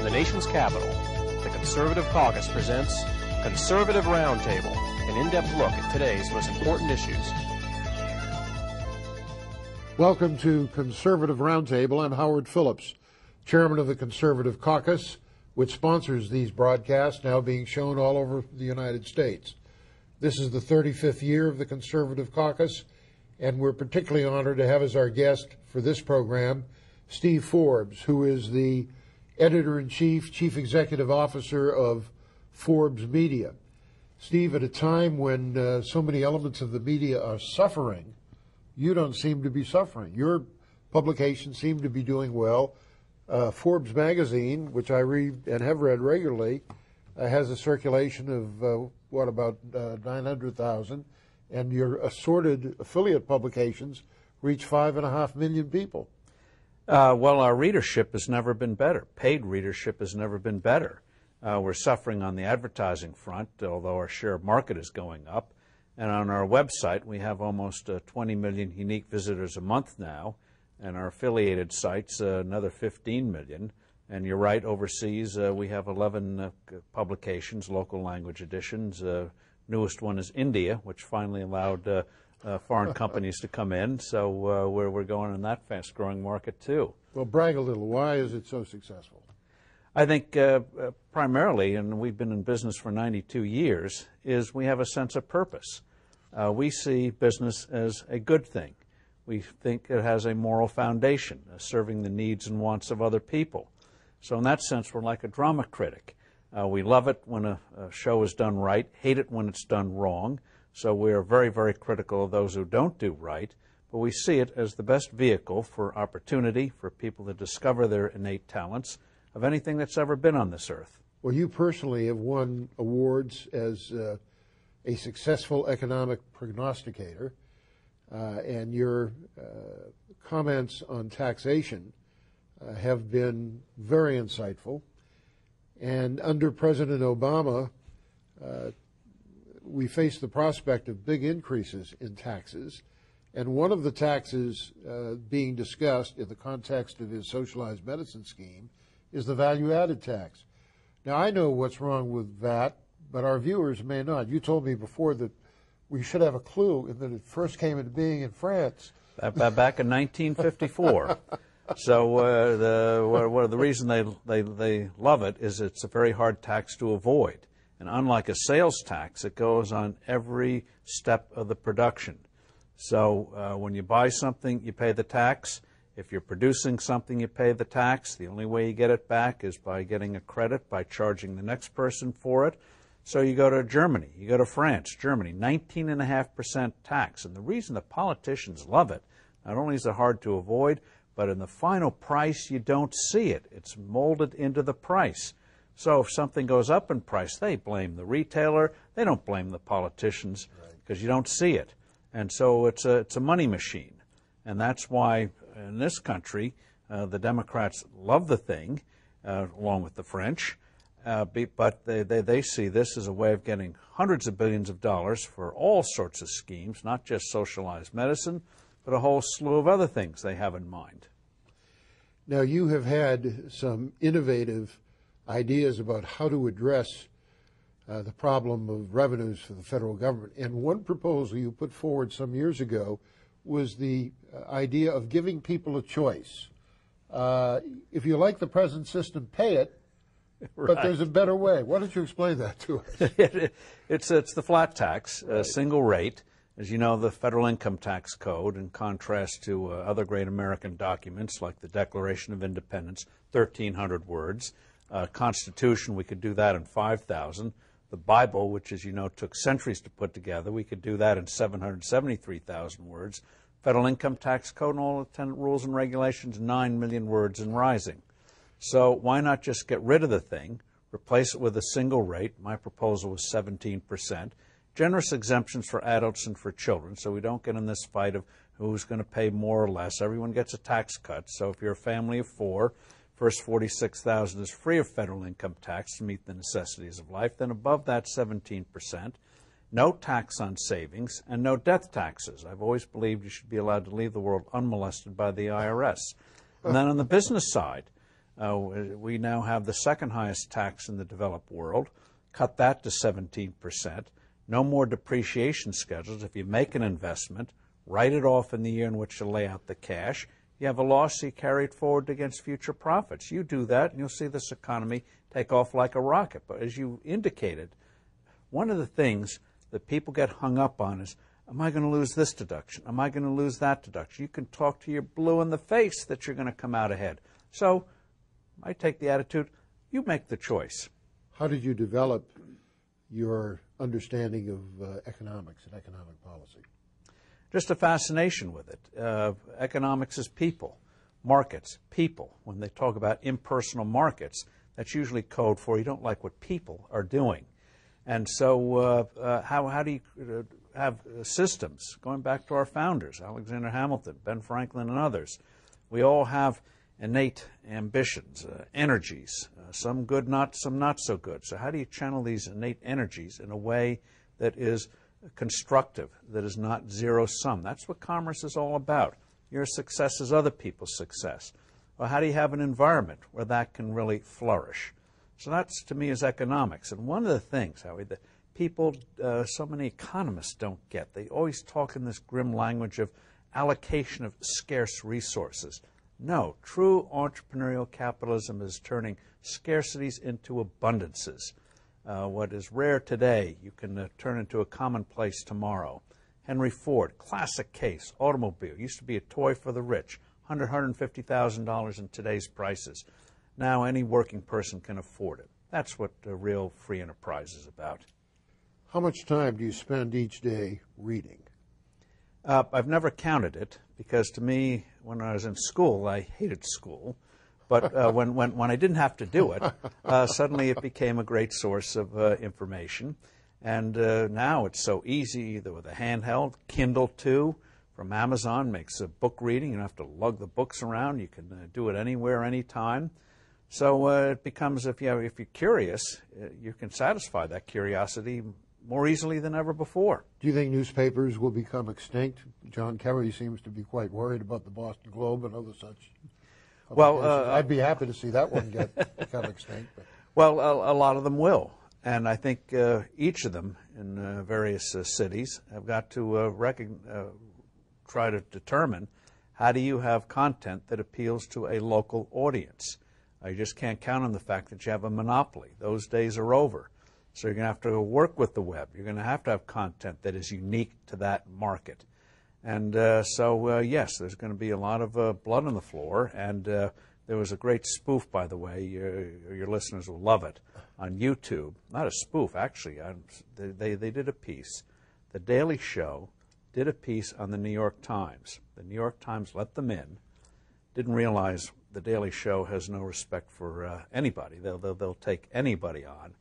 From the nation's capital, the Conservative Caucus presents Conservative Roundtable, an in-depth look at today's most important issues. Welcome to Conservative Roundtable. I'm Howard Phillips, chairman of the Conservative Caucus, which sponsors these broadcasts, now being shown all over the United States. This is the 35th year of the Conservative Caucus, and we're particularly honored to have as our guest for this program Steve Forbes, who is the editor-in-chief, chief executive officer of Forbes Media. Steve, at a time when so many elements of the media are suffering, you don't seem to be suffering. Your publications seem to be doing well. Forbes Magazine, which I read and have read regularly, has a circulation of, about 900,000, and your assorted affiliate publications reach 5.5 million people. Well, our readership has never been better. Paid readership has never been better. We're suffering on the advertising front, although our share of market is going up. And on our website, we have almost 20 million unique visitors a month now, and our affiliated sites, another 15 million. And you're right, overseas, we have 11 publications, local language editions. Newest one is India, which finally allowed foreign companies to come in, so we're going in that fast-growing market too. Well, brag a little. Why is it so successful? I think primarily, and we've been in business for 92 years, is we have a sense of purpose. We see business as a good thing. We think it has a moral foundation, serving the needs and wants of other people. So in that sense, we're like a drama critic. We love it when a show is done right, hate it when it's done wrong. So we are very, very critical of those who don't do right, but we see it as the best vehicle for opportunity for people to discover their innate talents of anything that's ever been on this earth. Well, you personally have won awards as a successful economic prognosticator, and your comments on taxation have been very insightful. And under President Obama, we face the prospect of big increases in taxes, and one of the taxes being discussed in the context of his socialized medicine scheme is the value-added tax. Now, I know what's wrong with VAT, but our viewers may not. You told me before that we should have a clue, and that it first came into being in France. Back in 1954. So the reason they love it is it's a very hard tax to avoid. And unlike a sales tax, it goes on every step of the production. So when you buy something, you pay the tax. If you're producing something, you pay the tax. The only way you get it back is by getting a credit, by charging the next person for it. So you go to Germany, you go to France, Germany, 19.5% tax. And the reason the politicians love it, not only is it hard to avoid, but in the final price, you don't see it. It's molded into the price. So if something goes up in price, they blame the retailer. They don't blame the politicians because you don't see it. And so it's a money machine. And that's why in this country, the Democrats love the thing, along with the French. But they see this as a way of getting hundreds of billions of dollars for all sorts of schemes, not just socialized medicine, but a whole slew of other things they have in mind. Now, you have had some innovative ideas about how to address the problem of revenues for the federal government. And one proposal you put forward some years ago was the idea of giving people a choice. If you like the present system, pay it, right. But there's a better way. Why don't you explain that to us? It's the flat tax, single rate. As you know, the federal income tax code, in contrast to other great American documents like the Declaration of Independence, 1,300 words. Constitution, we could do that in 5,000. The Bible, which, as you know, took centuries to put together, we could do that in 773,000 words. Federal income tax code and all attendant rules and regulations, 9 million words and rising. So why not just get rid of the thing, replace it with a single rate? My proposal was 17%. Generous exemptions for adults and for children, so we don't get in this fight of who's going to pay more or less. Everyone gets a tax cut. So if you're a family of four, first $46,000 is free of federal income tax to meet the necessities of life. Then above that, 17%. No tax on savings, and no death taxes. I've always believed you should be allowed to leave the world unmolested by the IRS. And then on the business side, We now have the second highest tax in the developed world. Cut that to 17%. No more depreciation schedules. If you make an investment, write it off in the year in which you lay out the cash. You have a loss, you carry it forward against future profits. You do that, and you'll see this economy take off like a rocket. But as you indicated, one of the things that people get hung up on is, am I going to lose this deduction? Am I going to lose that deduction? You can talk to your blue in the face that you're going to come out ahead. So I take the attitude, you make the choice. How did you develop your understanding of economics and economic policy? Just a fascination with it. Economics is people, markets, people. When they talk about impersonal markets, that's usually code for you don't like what people are doing. And so how do you have systems? Going back to our founders, Alexander Hamilton, Ben Franklin, and others, we all have innate ambitions, energies, some good, some not so good. So how do you channel these innate energies in a way that is constructive, that is not zero-sum? That's what commerce is all about. Your success is other people's success. Well, how do you have an environment where that can really flourish? So that's, to me, is economics. And one of the things, Howie, that people, so many economists don't get, they always talk in this grim language of allocation of scarce resources. No, true entrepreneurial capitalism is turning scarcities into abundances. What is rare today, you can turn into a commonplace tomorrow. Henry Ford, classic case, automobile, used to be a toy for the rich, $100,000, $150,000 in today's prices. Now any working person can afford it. That's what real free enterprise is about. How much time do you spend each day reading? I've never counted it, because to me, when I was in school, I hated school. But when I didn't have to do it, suddenly it became a great source of information. And now it's so easy, either with a handheld, Kindle too, from Amazon, makes a book reading. You don't have to lug the books around. You can do it anywhere, anytime. So it becomes, if you're curious, you can satisfy that curiosity more easily than ever before. Do you think newspapers will become extinct? John Kerry seems to be quite worried about the Boston Globe and other such. Well, I'd be happy to see that one become extinct. But. Well, a lot of them will. And I think each of them in various cities have got to try to determine, how do you have content that appeals to a local audience? You just can't count on the fact that you have a monopoly. Those days are over. So you're going to have to work with the web. You're going to have content that is unique to that market. And yes, there's going to be a lot of blood on the floor. And there was a great spoof, by the way. Your listeners will love it, on YouTube. Not a spoof, actually. They did a piece. The Daily Show did a piece on the New York Times. The New York Times let them in. Didn't realize the Daily Show has no respect for anybody. They'll take anybody on.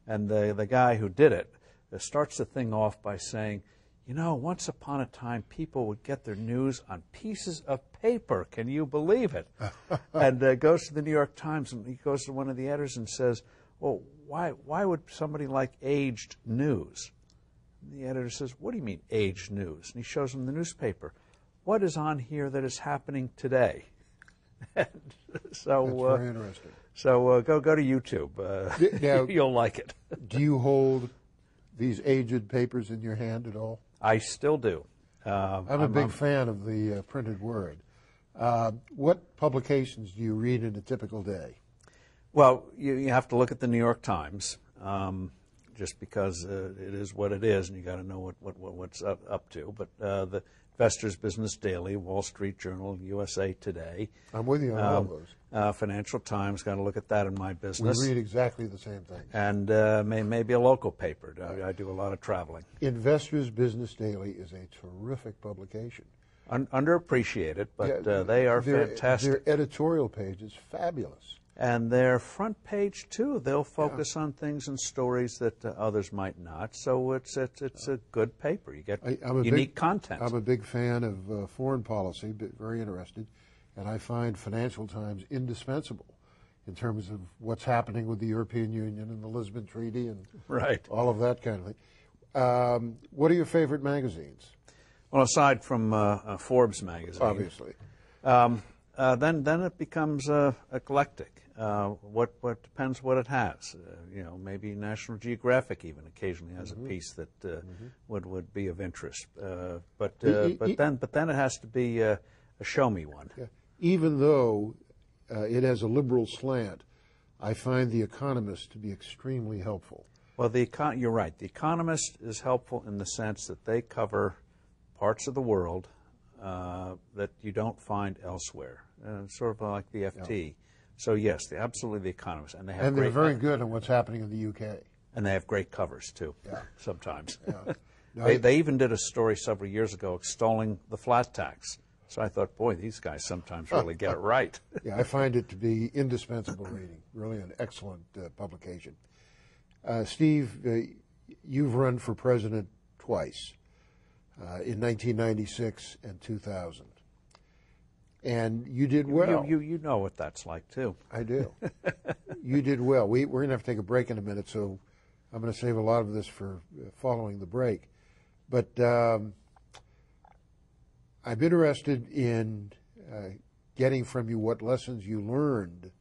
And the guy who did it starts the thing off by saying, you know, once upon a time, people would get their news on pieces of paper. Can you believe it? And goes to the New York Times, and he goes to one of the editors and says, well, why would somebody like aged news? And the editor says, what do you mean aged news? And he shows him the newspaper. What is on here that is happening today? And so, that's very interesting. So go to YouTube. Now, you'll like it. Do you hold these aged papers in your hand at all? I still do. I'm a big fan of the printed word. What publications do you read in a typical day? Well, you have to look at the New York Times, just because it is what it is, and you got to know what's up to. But the Investor's Business Daily, Wall Street Journal, USA Today. I'm with you on all those. Financial Times, got to look at that in my business. We read exactly the same thing. And maybe a local paper. I do a lot of traveling. Investor's Business Daily is a terrific publication. Underappreciated, but they are fantastic. Their editorial page is fabulous. And their front page, too, they'll focus on things and stories that others might not. So it's a good paper. You get unique content. I'm a big fan of foreign policy, very interested, and I find Financial Times indispensable in terms of what's happening with the European Union and the Lisbon Treaty and all of that kind of thing. What are your favorite magazines? Well, aside from Forbes Magazine. Obviously. then it becomes eclectic. What depends what it has. Maybe National Geographic even occasionally has a piece that would be of interest. But then it has to be a show me one. Yeah. Even though it has a liberal slant, I find The Economist to be extremely helpful. Well, you're right. The Economist is helpful in the sense that they cover parts of the world that you don't find elsewhere, sort of like the FT. Yeah. So yes, absolutely The Economist, and they're very good on what's happening in the UK. And they have great covers too. Yeah. Sometimes. Yeah. They even did a story several years ago extolling the flat tax. So I thought, boy, these guys sometimes really get it right. Yeah, I find it to be indispensable reading. Really an excellent publication. Steve, you've run for president twice, in 1996 and 2000. And you did well. You know what that's like, too. I do. You did well. We're going to have to take a break in a minute, so I'm going to save a lot of this for following the break. But I'm interested in getting from you what lessons you learned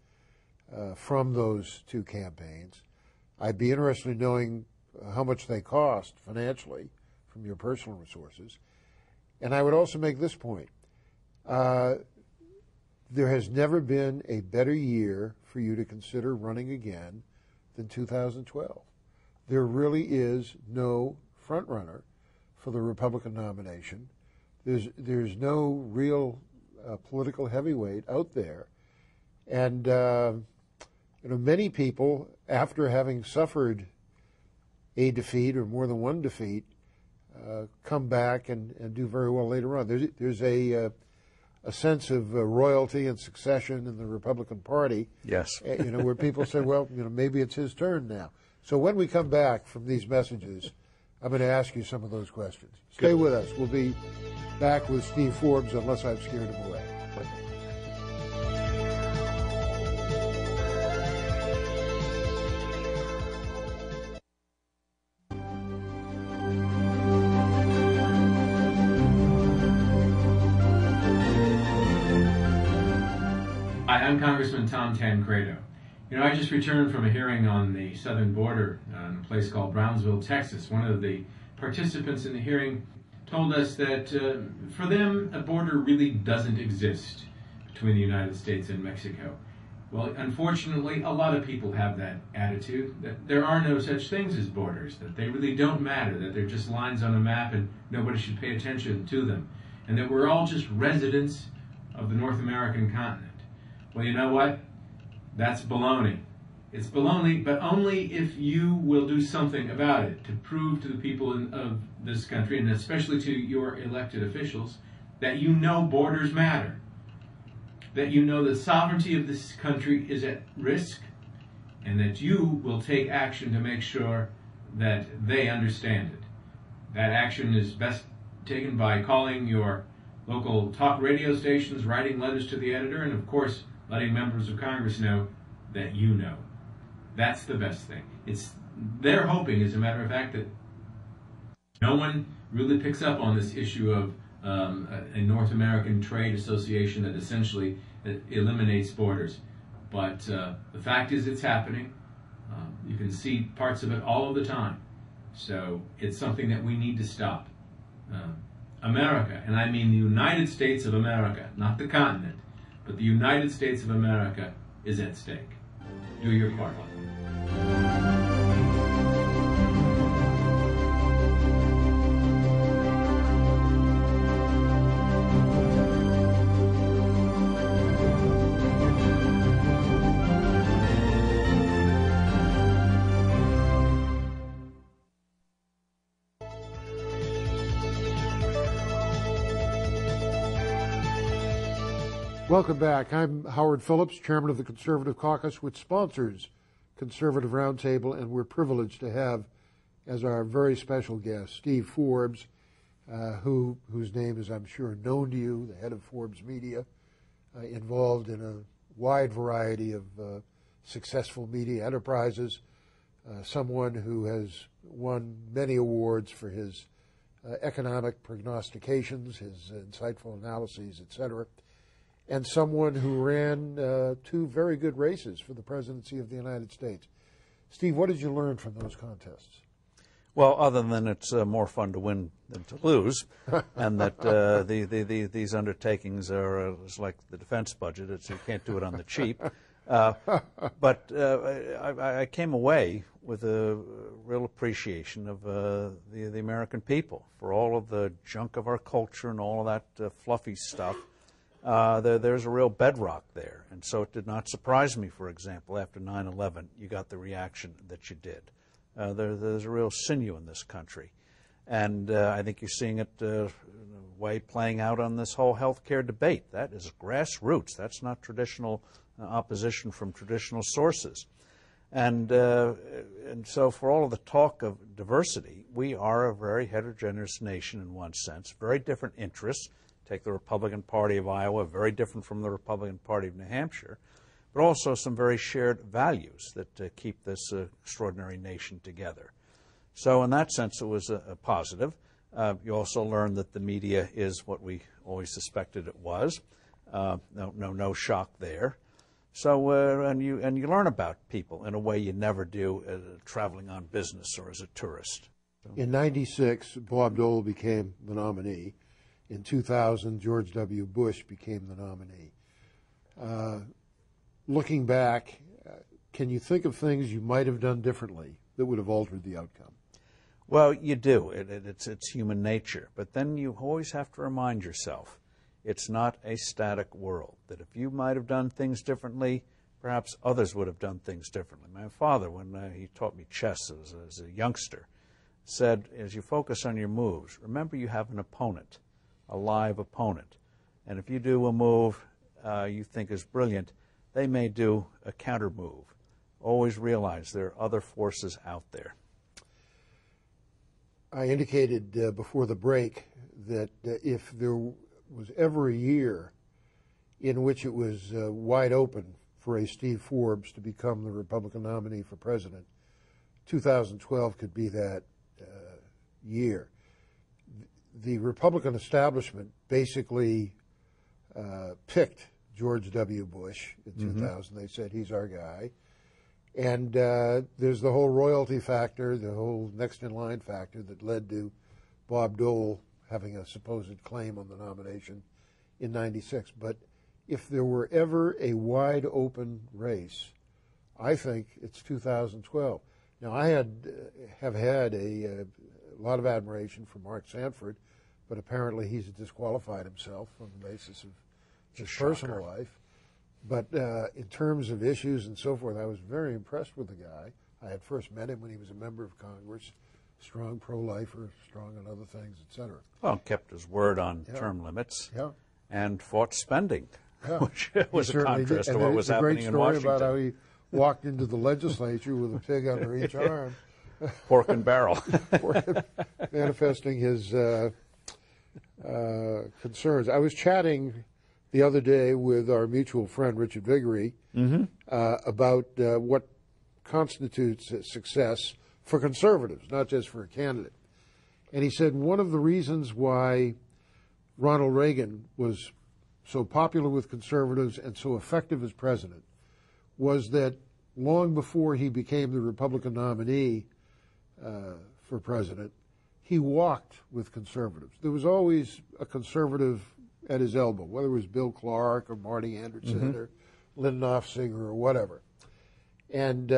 from those two campaigns. I'd be interested in knowing how much they cost financially from your personal resources. And I would also make this point. There has never been a better year for you to consider running again than 2012. There really is no front runner for the Republican nomination. There's no real political heavyweight out there. And many people, after having suffered a defeat or more than one defeat, come back and do very well later on. There's a sense of royalty and succession in the Republican Party. Yes. Where people say, well, maybe it's his turn now. So when we come back from these messages, I'm going to ask you some of those questions. Stay with us. We'll be back with Steve Forbes, unless I've scared him away. Hi, I'm Congressman Tom Tancredo. I just returned from a hearing on the southern border in a place called Brownsville, Texas. One of the participants in the hearing told us that for them, a border really doesn't exist between the United States and Mexico. Well, unfortunately, a lot of people have that attitude, that there are no such things as borders, that they really don't matter, that they're just lines on a map and nobody should pay attention to them, and that we're all just residents of the North American continent. Well, you know what? That's baloney. It's baloney, but only if you will do something about it to prove to the people of this country, and especially to your elected officials, that you know borders matter, that you know the sovereignty of this country is at risk, and that you will take action to make sure that they understand it. That action is best taken by calling your local talk radio stations, writing letters to the editor, and of course, letting members of Congress know that you know. That's the best thing. They're hoping, as a matter of fact, that no one really picks up on this issue of a North American trade association that essentially eliminates borders. But the fact is it's happening. You can see parts of it all of the time. So it's something that we need to stop. America, and I mean the United States of America, not the continent, but the United States of America is at stake. Do your part. Welcome back. I'm Howard Phillips, chairman of the Conservative Caucus, which sponsors Conservative Roundtable, and we're privileged to have as our very special guest Steve Forbes, whose name is, I'm sure, known to you, the head of Forbes Media, involved in a wide variety of successful media enterprises, someone who has won many awards for his economic prognostications, his insightful analyses, etc. and someone who ran 2 very good races for the presidency of the United States. Steve, what did you learn from those contests? Well, other than it's more fun to win than to lose, and that these undertakings are it's like the defense budget. You can't do it on the cheap. But I came away with a real appreciation of the American people for all of the junk of our culture and all of that fluffy stuff. There's a real bedrock there. And so it did not surprise me, for example, after 9/11, you got the reaction that you did. There's a real sinew in this country. And I think you're seeing it in a way playing out on this whole health care debate. That is grassroots. That's not traditional opposition from traditional sources. And so for all of the talk of diversity, we are a very heterogeneous nation in one sense, very different interests. Take the Republican Party of Iowa, very different from the Republican Party of New Hampshire, but also some very shared values that keep this extraordinary nation together. So in that sense, it was a positive. You also learned that the media is what we always suspected it was. No shock there. So and you learn about people in a way you never do traveling on business or as a tourist. In '96, Bob Dole became the nominee. In 2000, George W. Bush became the nominee. Looking back, can you think of things you might have done differently that would have altered the outcome? Well, you do. It's human nature. But then you always have to remind yourself, it's not a static world, that if you might have done things differently, perhaps others would have done things differently. My father, when he taught me chess as a youngster, said, as you focus on your moves, remember you have an opponent, a live opponent. And if you do a move you think is brilliant, they may do a counter move. Always realize there are other forces out there. I indicated before the break that if there was ever a year in which it was wide open for a Steve Forbes to become the Republican nominee for president, 2012 could be that year. The Republican establishment basically picked George W. Bush in 2000. They said, he's our guy. And there's the whole royalty factor, the whole next-in-line factor that led to Bob Dole having a supposed claim on the nomination in '96. But if there were ever a wide-open race, I think it's 2012. Now, I have had a lot of admiration for Mark Sanford, but apparently he's disqualified himself on the basis of his personal life. But in terms of issues and so forth, I was very impressed with the guy. I had first met him when he was a member of Congress, strong pro-lifer, strong on other things, etc. Well, kept his word on term limits and fought spending, which was a contrast to what was happening in Washington. There's a great story about how he walked into the legislature with a pig under each arm. Pork and barrel. Manifesting his concerns. I was chatting the other day with our mutual friend Richard Viguerie about what constitutes success for conservatives, not just for a candidate. And he said one of the reasons why Ronald Reagan was so popular with conservatives and so effective as president was that long before he became the Republican nominee for president, he walked with conservatives. There was always a conservative at his elbow, whether it was Bill Clark or Marty Anderson or Lynn Nofsinger or whatever. And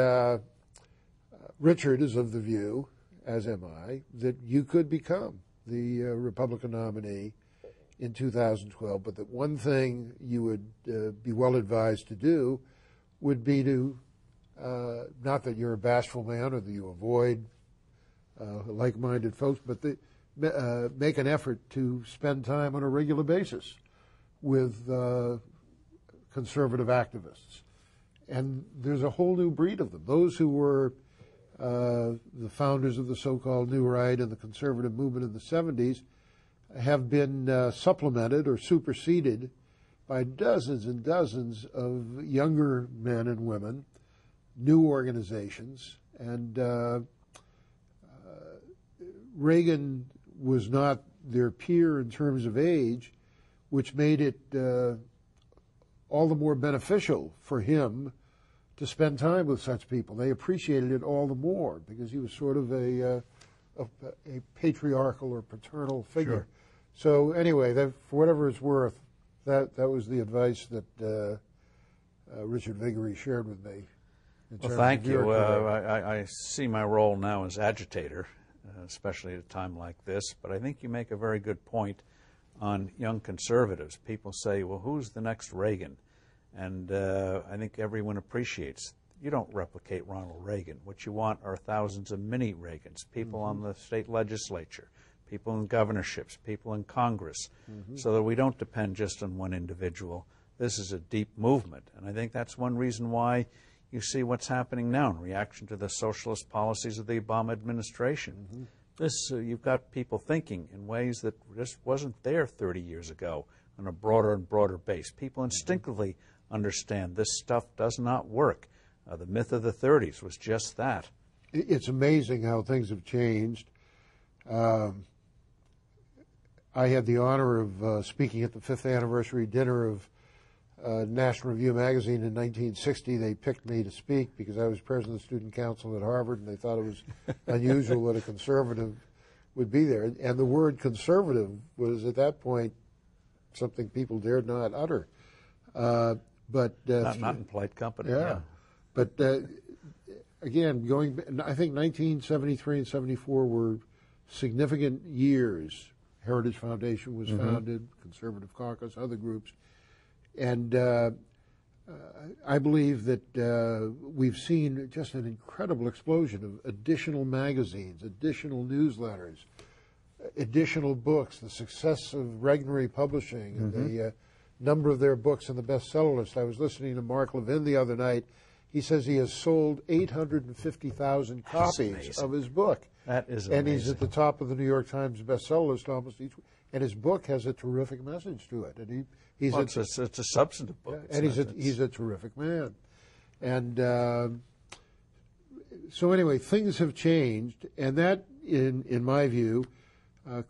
Richard is of the view, as am I, that you could become the Republican nominee in 2012, but that one thing you would be well advised to do would be to, not that you're a bashful man or that you avoid like-minded folks, but make an effort to spend time on a regular basis with conservative activists. And there's a whole new breed of them. Those who were the founders of the so-called New Right and the conservative movement in the 70s have been supplemented or superseded by dozens and dozens of younger men and women, new organizations, and Reagan was not their peer in terms of age, which made it all the more beneficial for him to spend time with such people. They appreciated it all the more because he was sort of a patriarchal or paternal figure. Sure. So anyway, for whatever it's worth, that was the advice that Richard Viguerie shared with me. Well, thank you. I see my role now as agitator, especially at a time like this, but I think you make a very good point on young conservatives. People say, well, who's the next Reagan? And I think everyone appreciates you don't replicate Ronald Reagan. What you want are thousands of mini Reagans, people on the state legislature, people in governorships, people in Congress, so that we don't depend just on one individual. This is a deep movement, and I think that's one reason why you see what's happening now in reaction to the socialist policies of the Obama administration. You've got people thinking in ways that just wasn't there 30 years ago on a broader and broader base. People instinctively understand this stuff does not work. The myth of the 30s was just that. It's amazing how things have changed. I had the honor of speaking at the 5th anniversary dinner of National Review magazine in 1960. They picked me to speak because I was president of the student council at Harvard, and they thought it was unusual that a conservative would be there. And the word conservative was at that point something people dared not utter. But not in polite company. Yeah. But again, I think 1973 and 74 were significant years. Heritage Foundation was founded, Conservative Caucus, other groups. And I believe that we've seen just an incredible explosion of additional magazines, additional newsletters, additional books, the success of Regnery Publishing, and the number of their books on the bestseller list. I was listening to Mark Levin the other night. He says he has sold 850,000 copies of his book. That is amazing. And he's at the top of the New York Times bestseller list almost each week. And his book has a terrific message to it. And it's a substantive book. And he's a terrific man. And so anyway, things have changed, and that, in my view,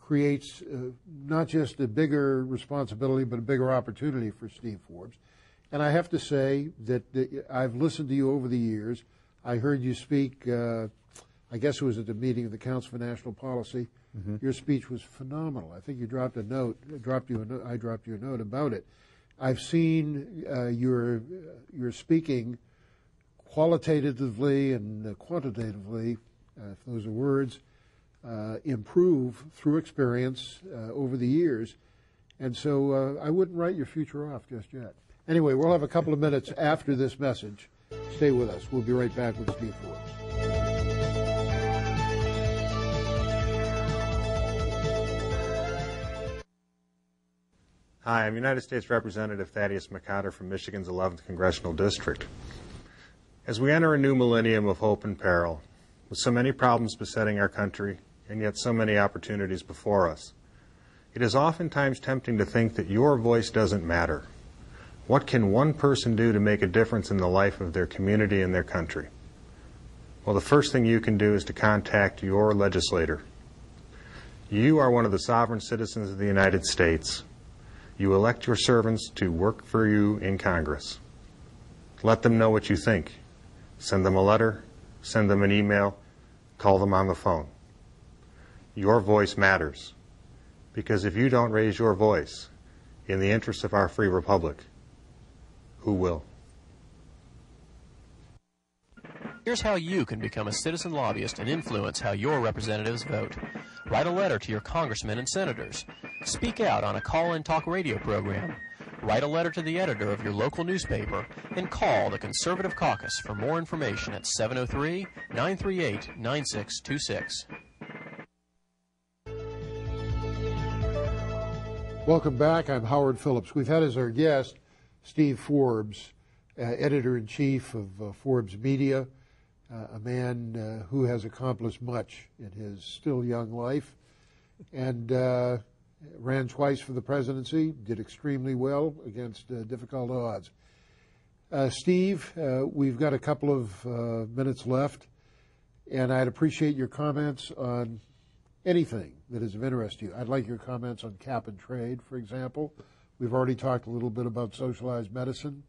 creates not just a bigger responsibility, but a bigger opportunity for Steve Forbes. And I have to say that I've listened to you over the years. I heard you speak, I guess it was at the meeting of the Council for National Policy. Your speech was phenomenal. I think you dropped a note. I dropped you a note about it. I've seen your speaking qualitatively and quantitatively, if those are words, improve through experience over the years. And so I wouldn't write your future off just yet. Anyway, we'll have a couple of minutes after this message. Stay with us. We'll be right back with Steve Forbes. Hi, I'm United States Representative Thaddeus McCotter from Michigan's 11th Congressional District. As we enter a new millennium of hope and peril, with so many problems besetting our country and yet so many opportunities before us, it is oftentimes tempting to think that your voice doesn't matter. What can one person do to make a difference in the life of their community and their country? Well, the first thing you can do is to contact your legislator. You are one of the sovereign citizens of the United States. You elect your servants to work for you in Congress. Let them know what you think. Send them a letter, send them an email, call them on the phone. Your voice matters, because if you don't raise your voice in the interest of our free republic, who will? Here's how you can become a citizen lobbyist and influence how your representatives vote. Write a letter to your congressmen and senators. Speak out on a call-in talk radio program. Write a letter to the editor of your local newspaper, and call the Conservative Caucus for more information at 703-938-9626. Welcome back. I'm Howard Phillips. We've had as our guest Steve Forbes, editor-in-chief of Forbes Media, a man who has accomplished much in his still young life, and ran twice for the presidency, did extremely well against difficult odds. Steve, we've got a couple of minutes left, and I'd appreciate your comments on anything that is of interest to you. I'd like your comments on cap and trade, for example, We've already talked a little bit about socialized medicine,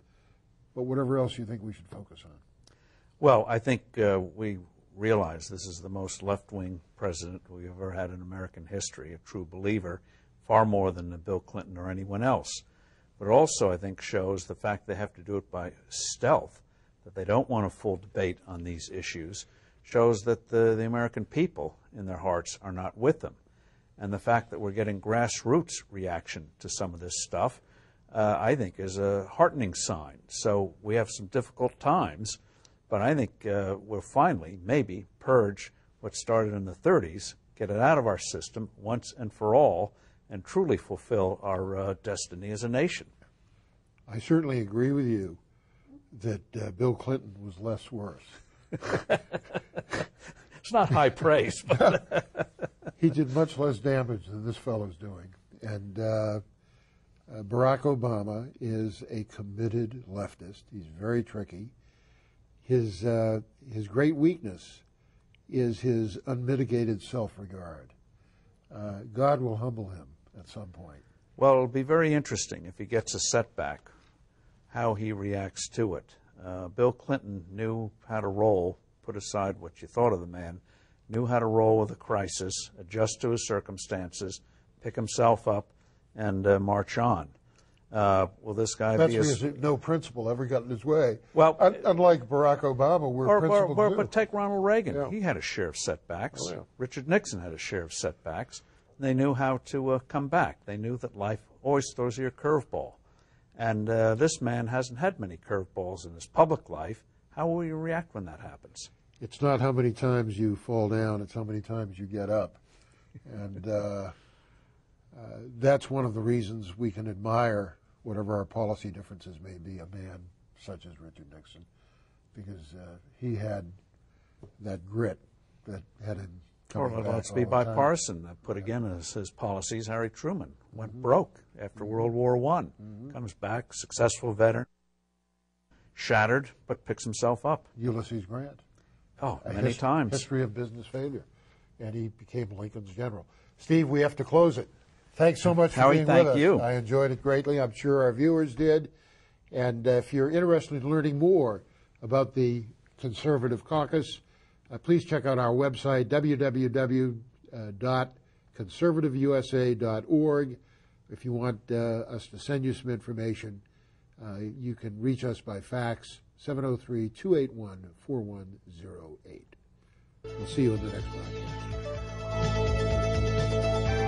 but whatever else you think we should focus on. Well, I think we realize this is the most left-wing president we've ever had in American history, a true believer, far more than Bill Clinton or anyone else. But it also, I think, shows the fact they have to do it by stealth, that they don't want a full debate on these issues, shows that the American people in their hearts are not with them. And the fact that we're getting grassroots reaction to some of this stuff, I think, is a heartening sign. So we have some difficult times, but I think we'll finally, maybe, purge what started in the 30s, get it out of our system once and for all, and truly fulfill our destiny as a nation. I certainly agree with you that Bill Clinton was less worse. It's not high praise, but he did much less damage than this fellow's doing. And Barack Obama is a committed leftist. He's very tricky. His great weakness is his unmitigated self-regard. God will humble him at some point. Well, it'll be very interesting if he gets a setback, how he reacts to it. Bill Clinton knew how to roll, put aside what you thought of the man, knew how to roll with a crisis, adjust to his circumstances, pick himself up, and march on. Will this guy That's be because no principle ever got in his way. Well, unlike Barack Obama, where principle grew. But take Ronald Reagan. Yeah. He had a share of setbacks. Oh, yeah. Richard Nixon had a share of setbacks. They knew how to come back. They knew that life always throws you a curveball. And this man hasn't had many curveballs in his public life. How will you react when that happens? It's not how many times you fall down, it's how many times you get up. And that's one of the reasons we can admire, whatever our policy differences may be, a man such as Richard Nixon, because he had that grit that had him coming back. Let's be bipartisan. Put again as his policies, Harry Truman went broke after World War I. Comes back, successful veteran, shattered, but picks himself up. Ulysses Grant. Oh, many times. History of business failure. And he became Lincoln's general. Steve, we have to close it. Thanks so much for being with us. Thank you. I enjoyed it greatly. I'm sure our viewers did. And if you're interested in learning more about the Conservative Caucus, please check out our website, www.conservativeusa.org. If you want us to send you some information, you can reach us by fax, 703-281-4108. We'll see you in the next podcast.